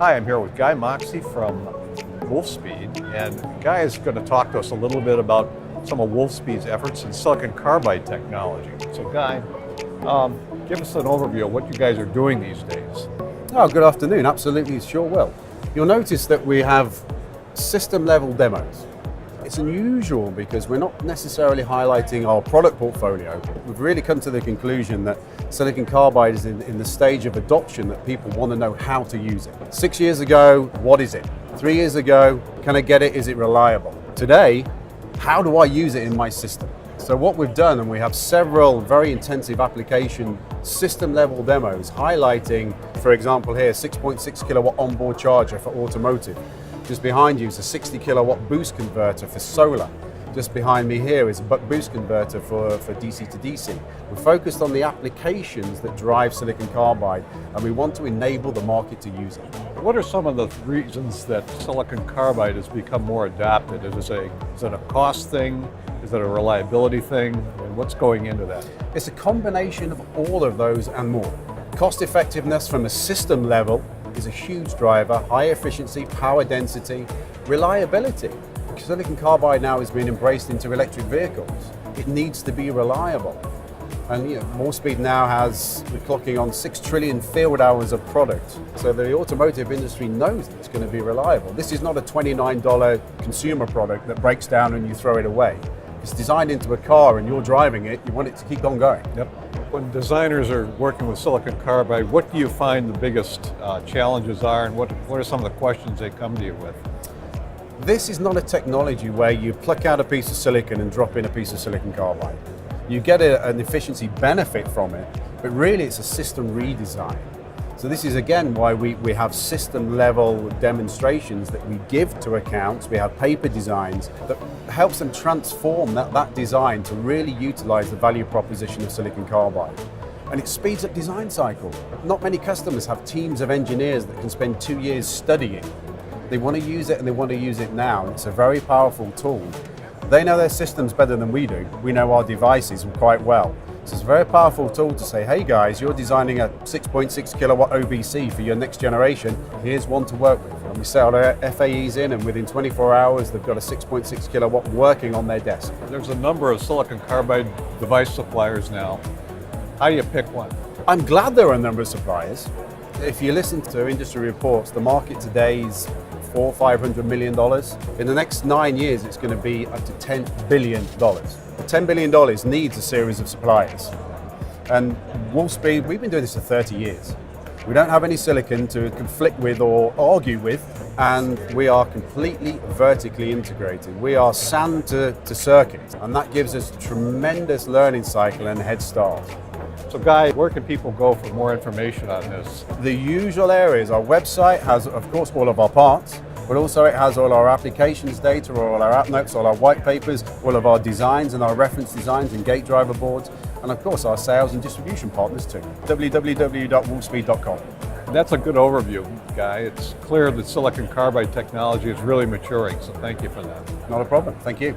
Hi, I'm here with Guy Moxey from Wolfspeed, and Guy is going to talk to us a little bit about some of Wolfspeed's efforts in silicon carbide technology. So Guy, give us an overview of what you guys are doing these days. Oh, good afternoon. Absolutely, sure will. You'll notice that we have system level demos. It's unusual because we're not necessarily highlighting our product portfolio. We've really come to the conclusion that silicon carbide is in the stage of adoption that people want to know how to use it. 6 years ago, what is it? 3 years ago, can I get it? Is it reliable? Today, how do I use it in my system? So what we've done, and we have several very intensive application system level demos highlighting, for example here, 6.6 kilowatt onboard charger for automotive. Just behind you is a 60 kilowatt boost converter for solar. Just behind me here is a buck boost converter for DC to DC. We're focused on the applications that drive silicon carbide, and we want to enable the market to use it. What are some of the reasons that silicon carbide has become more adopted? Is it a cost thing? Is it a reliability thing? And what's going into that? It's a combination of all of those and more. Cost effectiveness from a system level is a huge driver, high efficiency, power density, reliability. Silicon carbide now is being embraced into electric vehicles. It needs to be reliable. And Wolfspeed now we're clocking on 6 trillion field hours of product. So the automotive industry knows that it's going to be reliable. This is not a $29 consumer product that breaks down and you throw it away. It's designed into a car and you're driving it, you want it to keep on going. Yep. When designers are working with silicon carbide, what do you find the biggest challenges are, and what are some of the questions they come to you with? This is not a technology where you pluck out a piece of silicon and drop in a piece of silicon carbide. You get an efficiency benefit from it, but really it's a system redesign. So this is again why we have system level demonstrations that we give to accounts. We have paper designs that helps them transform that design to really utilize the value proposition of silicon carbide. And it speeds up design cycles. Not many customers have teams of engineers that can spend 2 years studying. They want to use it and they want to use it now. It's a very powerful tool. They know their systems better than we do. We know our devices quite well. So it's a very powerful tool to say, hey guys, you're designing a 6.6 kilowatt OBC for your next generation. Here's one to work with. And we set our FAEs in, and within 24 hours, they've got a 6.6 kilowatt working on their desk. There's a number of silicon carbide device suppliers now. How do you pick one? I'm glad there are a number of suppliers. If you listen to industry reports, the market today is $400–500 million. In the next 9 years, it's going to be up to $10 billion. The $10 billion needs a series of suppliers. And Wolfspeed, we've been doing this for 30 years. We don't have any silicon to conflict with or argue with, and we are completely vertically integrated. We are SAN to circuit, and that gives us a tremendous learning cycle and head start. So Guy, where can people go for more information on this? The usual areas. Our website has, of course, all of our parts, but also it has all our applications data, all our app notes, all our white papers, all of our designs and our reference designs and gate driver boards, and of course our sales and distribution partners too. www.wolfspeed.com. That's a good overview, Guy. It's clear that silicon carbide technology is really maturing, so thank you for that. Not a problem. Thank you.